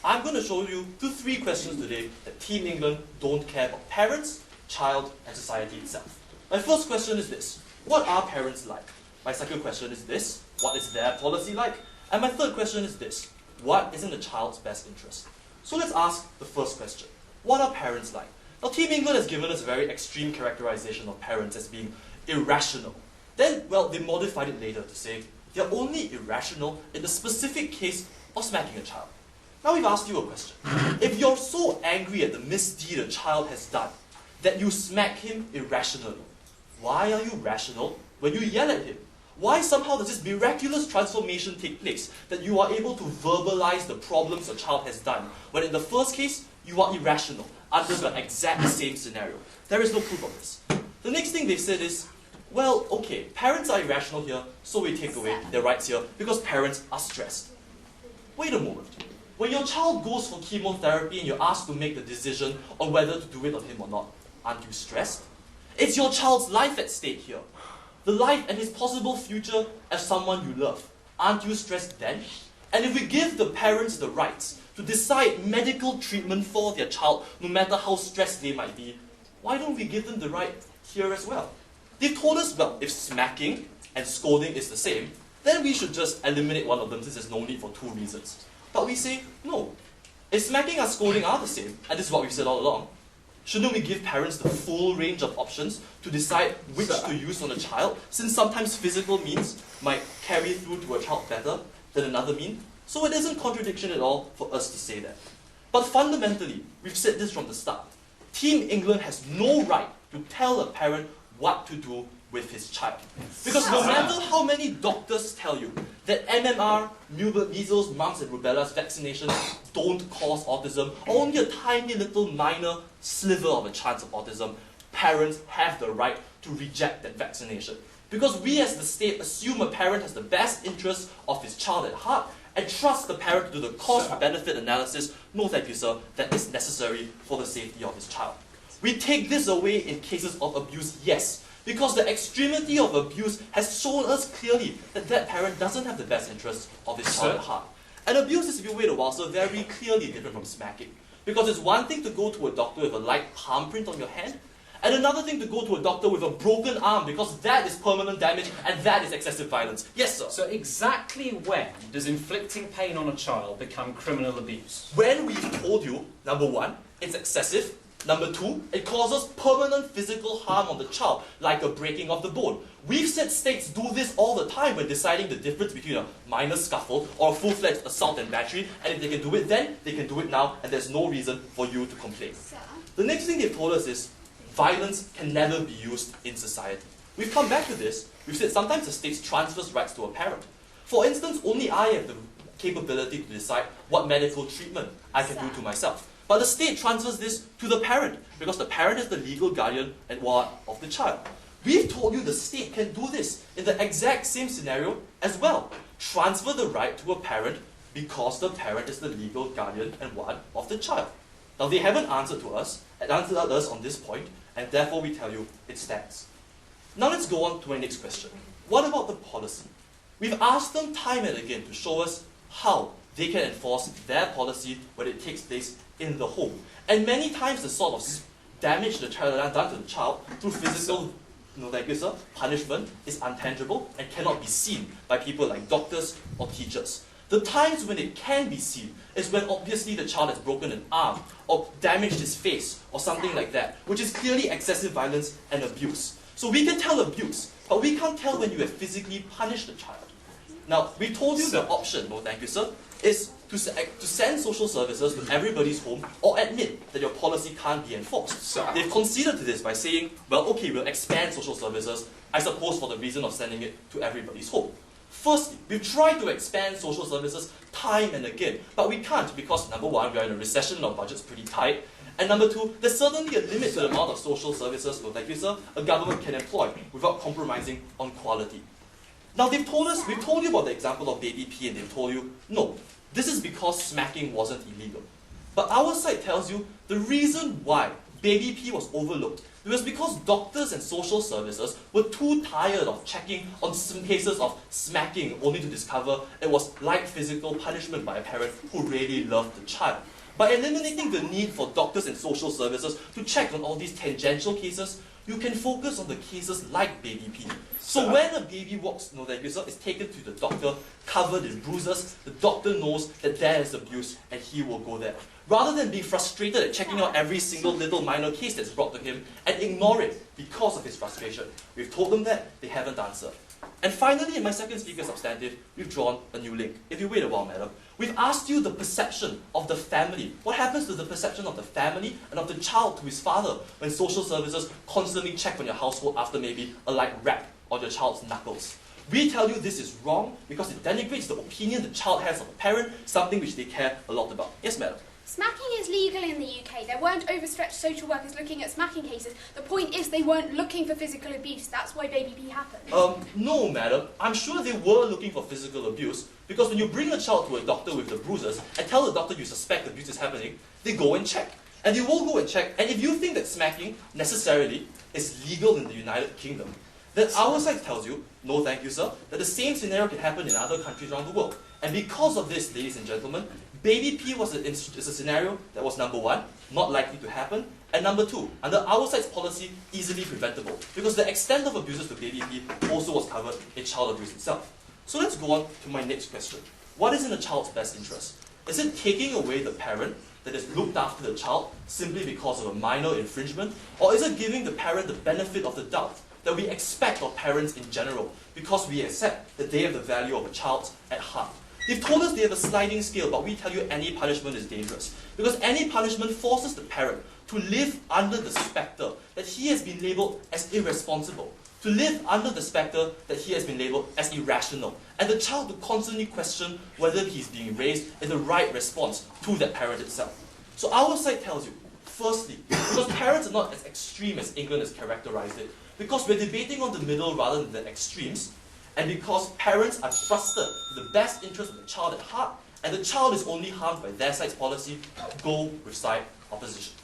I'm going to show you three questions today that Team England don't care about parents, child, and society itself. My first question is this: what are parents like? My second question is this: what is their policy like? And my third question is this: what is in the child's best interest? So let's ask the first question. What are parents like? Now, Team England has given us a very extreme characterization of parents as being irrational. Then, well, they modified it later to say they're only irrational in the specific case of smacking a child. Now we've asked you a question. If you're so angry at the misdeed a child has done that you smack him irrationally, why are you rational when you yell at him? Why somehow does this miraculous transformation take place that you are able to verbalize the problems a child has done, when in the first case, you are irrational under the exact same scenario? There is no proof of this. The next thing they said is, well, okay, parents are irrational here, so we take away their rights here because parents are stressed. Wait a moment. When your child goes for chemotherapy and you're asked to make the decision on whether to do it on him or not, aren't you stressed? It's your child's life at stake here. The life and his possible future as someone you love. Aren't you stressed then? And if we give the parents the rights to decide medical treatment for their child, no matter how stressed they might be, why don't we give them the right here as well? They've told us, well, if smacking and scolding is the same, then we should just eliminate one of them since there's no need for two reasons. But we say, no. If smacking and scolding are the same, and this is what we've said all along, shouldn't we give parents the full range of options to decide which to use on a child, since sometimes physical means might carry through to a child better than another mean? So it isn't contradiction at all for us to say that. But fundamentally, we've said this from the start, Team England has no right to tell a parent what to do with his child. Because no matter how many doctors tell you that MMR, measles, mumps and rubella vaccinations don't cause autism, or only a tiny little minor sliver of a chance of autism, parents have the right to reject that vaccination. Because we as the state assume a parent has the best interest of his child at heart and trust the parent to do the cost-benefit analysis, no thank you sir, that is necessary for the safety of his child. We take this away in cases of abuse, yes, Because the extremity of abuse has shown us clearly that that parent doesn't have the best interests of his child at heart. And abuse is, if you wait a while, so very clearly different from smacking. Because it's one thing to go to a doctor with a light palm print on your hand, and another thing to go to a doctor with a broken arm, because that is permanent damage and that is excessive violence. Yes, sir. So exactly when does inflicting pain on a child become criminal abuse? When we've told you, number one, it's excessive. Number two, it causes permanent physical harm on the child, like a breaking of the bone. We've said states do this all the time when deciding the difference between a minor scuffle or a full-fledged assault and battery, and if they can do it then, they can do it now, and there's no reason for you to complain. The next thing they've told us is, violence can never be used in society. We've come back to this. We've said sometimes the state transfers rights to a parent. For instance, only I have the capability to decide what medical treatment I can do to myself. But the state transfers this to the parent, because the parent is the legal guardian and ward of the child. We've told you the state can do this in the exact same scenario as well. Transfer the right to a parent because the parent is the legal guardian and ward of the child. Now they haven't answered us on this point, and therefore we tell you it stands. Now let's go on to my next question. What about the policy? We've asked them time and again to show us how they can enforce their policy when it takes place in the home. And many times the sort of damage the child done to the child through physical punishment is untangible and cannot be seen by people like doctors or teachers. The times when it can be seen is when obviously the child has broken an arm or damaged his face or something like that, which is clearly excessive violence and abuse. So we can tell abuse, but we can't tell when you have physically punished the child. Now, we told you the option, no thank you sir, is to send social services to everybody's home or admit that your policy can't be enforced. They've conceded to this by saying, well, okay, we'll expand social services, I suppose for the reason of sending it to everybody's home. Firstly, we've tried to expand social services time and again, but we can't because, number one, we are in a recession, our budget's pretty tight, and number two, there's certainly a limit to the amount of social services, no thank you sir, a government can employ without compromising on quality. Now we've told you about the example of baby P, and they've told you, no, this is because smacking wasn't illegal. But our side tells you the reason why baby P was overlooked was because doctors and social services were too tired of checking on some cases of smacking only to discover it was light physical punishment by a parent who really loved the child. By eliminating the need for doctors and social services to check on all these tangential cases, you can focus on the cases like baby P. So when a baby walks, is taken to the doctor, covered in bruises, the doctor knows that there is abuse and he will go there. Rather than being frustrated at checking out every single little minor case that's brought to him and ignore it because of his frustration. We've told them that, they haven't answered. And finally, in my second speaker substantive, we've drawn a new link. If you wait a while, madam, we've asked you the perception of the family. What happens to the perception of the family and of the child to his father when social services constantly check on your household after maybe a light rap on your child's knuckles? We tell you this is wrong because it denigrates the opinion the child has of a parent, something which they care a lot about. Yes, madam? Smacking is legal in the UK. There weren't overstretched social workers looking at smacking cases. The point is they weren't looking for physical abuse. That's why baby P happened. No, madam. I'm sure they were looking for physical abuse because when you bring a child to a doctor with the bruises and tell the doctor you suspect abuse is happening, they go and check. And they will go and check. And if you think that smacking necessarily is legal in the United Kingdom, then our side tells you, no thank you sir, that the same scenario can happen in other countries around the world. And because of this, ladies and gentlemen, baby P is a scenario that was number one, not likely to happen, and number two, under our side's policy, easily preventable, because the extent of abuses to baby P also was covered in child abuse itself. So let's go on to my next question. What is in a child's best interest? Is it taking away the parent that has looked after the child simply because of a minor infringement, or is it giving the parent the benefit of the doubt that we expect of parents in general, because we accept that they have the value of a child at heart? They've told us they have a sliding scale, but we tell you any punishment is dangerous. Because any punishment forces the parent to live under the spectre that he has been labelled as irresponsible, to live under the spectre that he has been labelled as irrational, and the child to constantly question whether he's being raised in the right response to that parent itself. So our side tells you, firstly, because parents are not as extreme as England has characterized it, because we're debating on the middle rather than the extremes, and because parents are trusted with the best interest of the child at heart, and the child is only harmed by their side's policy, go with side opposition.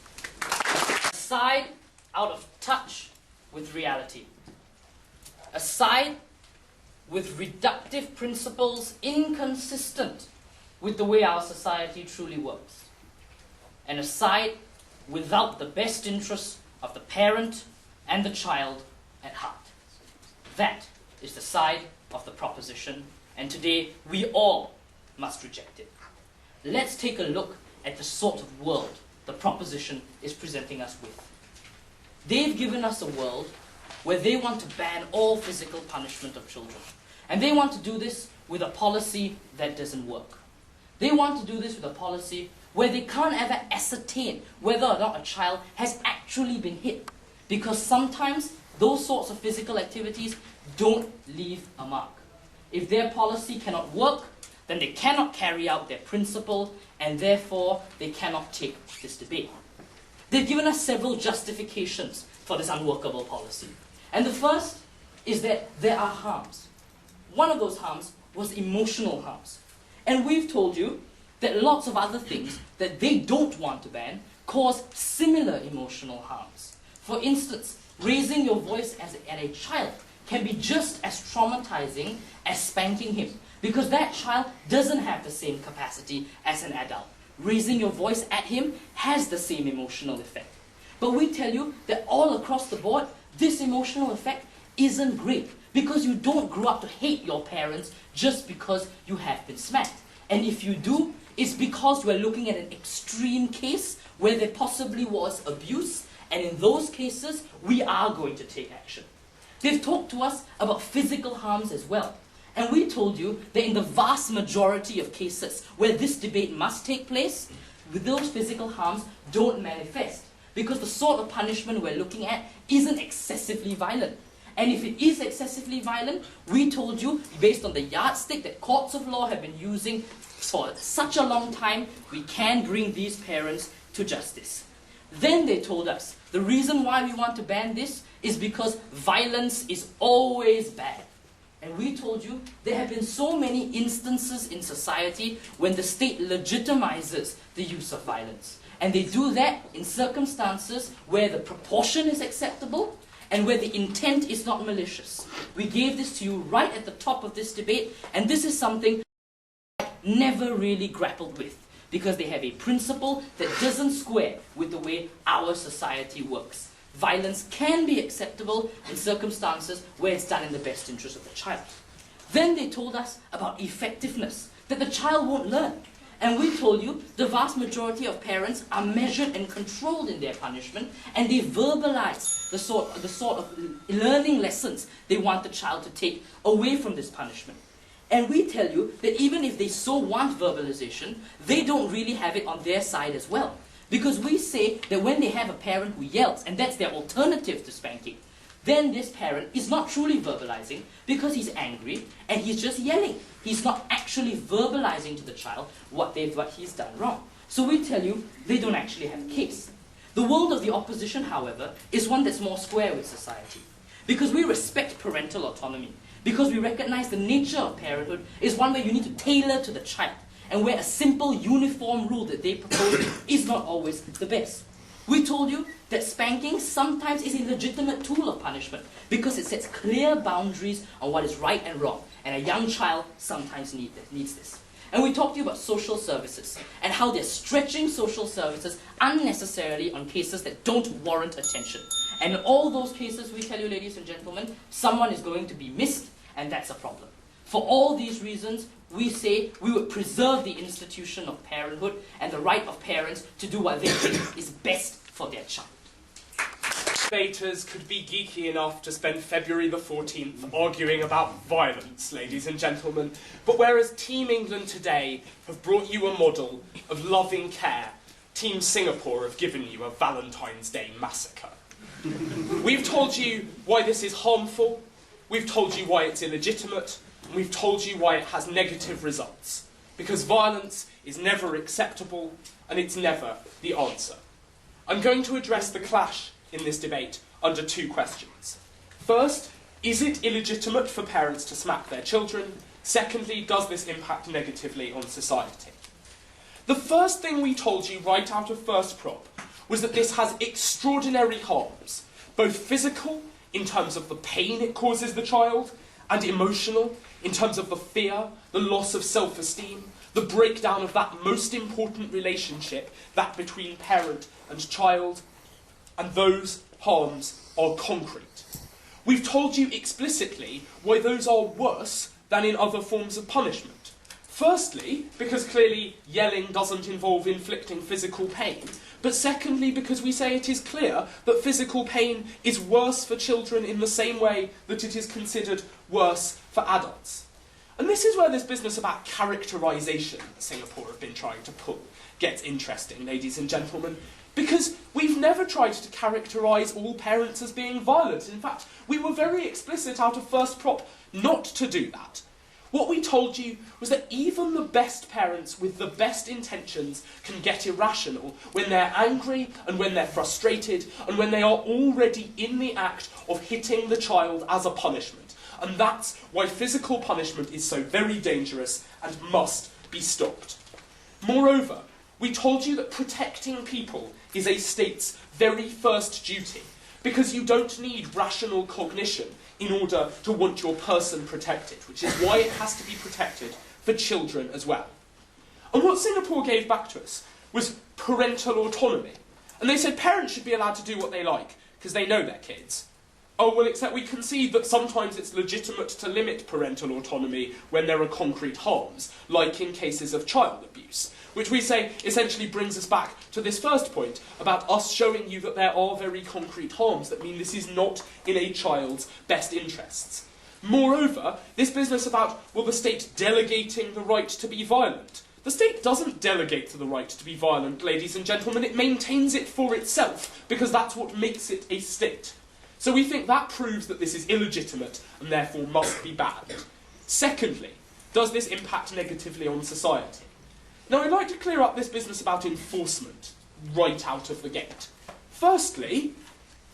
Side out of touch with reality. A side with reductive principles inconsistent with the way our society truly works. And a side without the best interests of the parent and the child at heart. That is the side of the proposition, and today we all must reject it. Let's take a look at the sort of world the proposition is presenting us with. They've given us a world where they want to ban all physical punishment of children. And they want to do this with a policy that doesn't work. They want to do this with a policy where they can't ever ascertain whether or not a child has actually been hit. Because sometimes those sorts of physical activities don't leave a mark. If their policy cannot work, then they cannot carry out their principle, and therefore they cannot take this debate. They've given us several justifications for this unworkable policy. And the first is that there are harms. One of those harms was emotional harms. And we've told you that lots of other things that they don't want to ban cause similar emotional harms. For instance, raising your voice at a child can be just as traumatizing as spanking him, because that child doesn't have the same capacity as an adult. Raising your voice at him has the same emotional effect. But we tell you that all across the board, this emotional effect isn't great, because you don't grow up to hate your parents just because you have been smacked. And if you do, it's because we're looking at an extreme case where there possibly was abuse, and in those cases, we are going to take action. They've talked to us about physical harms as well. And we told you that in the vast majority of cases where this debate must take place, those physical harms don't manifest, because the sort of punishment we're looking at isn't excessively violent. And if it is excessively violent, we told you, based on the yardstick that courts of law have been using for such a long time, we can bring these parents to justice. Then they told us, the reason why we want to ban this is because violence is always bad. And we told you, there have been so many instances in society when the state legitimizes the use of violence. And they do that in circumstances where the proportion is acceptable and where the intent is not malicious. We gave this to you right at the top of this debate, and this is something I never really grappled with, because they have a principle that doesn't square with the way our society works. Violence can be acceptable in circumstances where it's done in the best interest of the child. Then they told us about effectiveness, that the child won't learn. And we told you the vast majority of parents are measured and controlled in their punishment, and they verbalize the sort of learning lessons they want the child to take away from this punishment. And we tell you that even if they so want verbalization, they don't really have it on their side as well. Because we say that when they have a parent who yells, and that's their alternative to spanking, then this parent is not truly verbalizing because he's angry and he's just yelling. He's not actually verbalizing to the child what he's done wrong. So we tell you they don't actually have a case. The world of the opposition, however, is one that's more square with society. Because we respect parental autonomy. Because we recognize the nature of parenthood is one where you need to tailor to the child, and where a simple, uniform rule that they propose is not always the best. We told you that spanking sometimes is a legitimate tool of punishment because it sets clear boundaries on what is right and wrong, and a young child sometimes needs this. And we talked to you about social services and how they're stretching social services unnecessarily on cases that don't warrant attention. And in all those cases, we tell you, ladies and gentlemen, someone is going to be missed, and that's a problem. For all these reasons, we say we would preserve the institution of parenthood and the right of parents to do what they think is best for their child. Debaters could be geeky enough to spend February the 14th arguing about violence, ladies and gentlemen, but whereas Team England today have brought you a model of loving care, Team Singapore have given you a Valentine's Day massacre. We've told you why this is harmful, we've told you why it's illegitimate, and we've told you why it has negative results. Because violence is never acceptable, and it's never the answer. I'm going to address the clash in this debate under two questions. First, is it illegitimate for parents to smack their children? Secondly, does this impact negatively on society? The first thing we told you right out of first prop was that this has extraordinary harms, both physical in terms of the pain it causes the child, and emotional in terms of the fear, the loss of self-esteem, the breakdown of that most important relationship, that between parent and child, and those harms are concrete. We've told you explicitly why those are worse than in other forms of punishment. Firstly, because clearly yelling doesn't involve inflicting physical pain, but secondly, because we say it is clear that physical pain is worse for children in the same way that it is considered worse for adults. And this is where this business about characterisation that Singapore have been trying to pull gets interesting, ladies and gentlemen, because we've never tried to characterise all parents as being violent. In fact, we were very explicit out of first prop not to do that. What we told you was that even the best parents with the best intentions can get irrational when they're angry and when they're frustrated and when they are already in the act of hitting the child as a punishment. And that's why physical punishment is so very dangerous and must be stopped. Moreover, we told you that protecting people is a state's very first duty, because you don't need rational cognition in order to want your person protected, which is why it has to be protected for children as well. And what Singapore gave back to us was parental autonomy. And they said parents should be allowed to do what they like, because they know their kids. Oh, well, except we concede that sometimes it's legitimate to limit parental autonomy when there are concrete harms, like in cases of child abuse, which we say essentially brings us back to this first point about us showing you that there are very concrete harms that mean this is not in a child's best interests. Moreover, this business about, well, the state delegating the right to be violent. The state doesn't delegate the right to be violent, ladies and gentlemen, it maintains it for itself, because that's what makes it a state. So we think that proves that this is illegitimate and therefore must be banned. Secondly, does this impact negatively on society? Now, I'd like to clear up this business about enforcement right out of the gate. Firstly,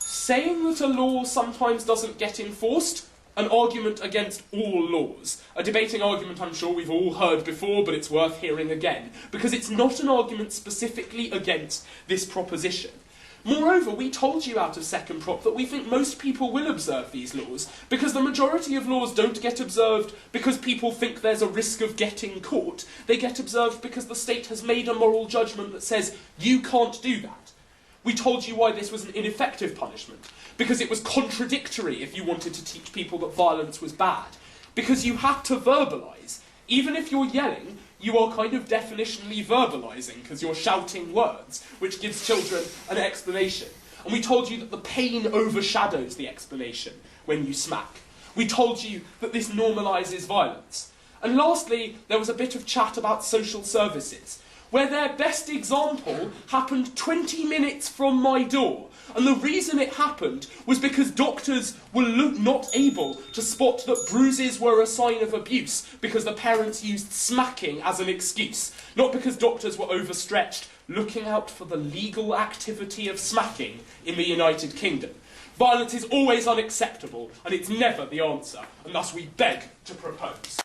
saying that a law sometimes doesn't get enforced, an argument against all laws. A debating argument I'm sure we've all heard before, but it's worth hearing again, because it's not an argument specifically against this proposition. Moreover, we told you out of second prop that we think most people will observe these laws, because the majority of laws don't get observed because people think there's a risk of getting caught. They get observed because the state has made a moral judgment that says, you can't do that. We told you why this was an ineffective punishment, because it was contradictory if you wanted to teach people that violence was bad, because you had to verbalise. Even if you're yelling, you are kind of definitionally verbalising, because you're shouting words, which gives children an explanation. And we told you that the pain overshadows the explanation when you smack. We told you that this normalises violence. And lastly, there was a bit of chat about social services, where their best example happened 20 minutes from my door. And the reason it happened was because doctors were not able to spot that bruises were a sign of abuse because the parents used smacking as an excuse, not because doctors were overstretched looking out for the legal activity of smacking in the United Kingdom. Violence is always unacceptable, and it's never the answer, and thus we beg to propose.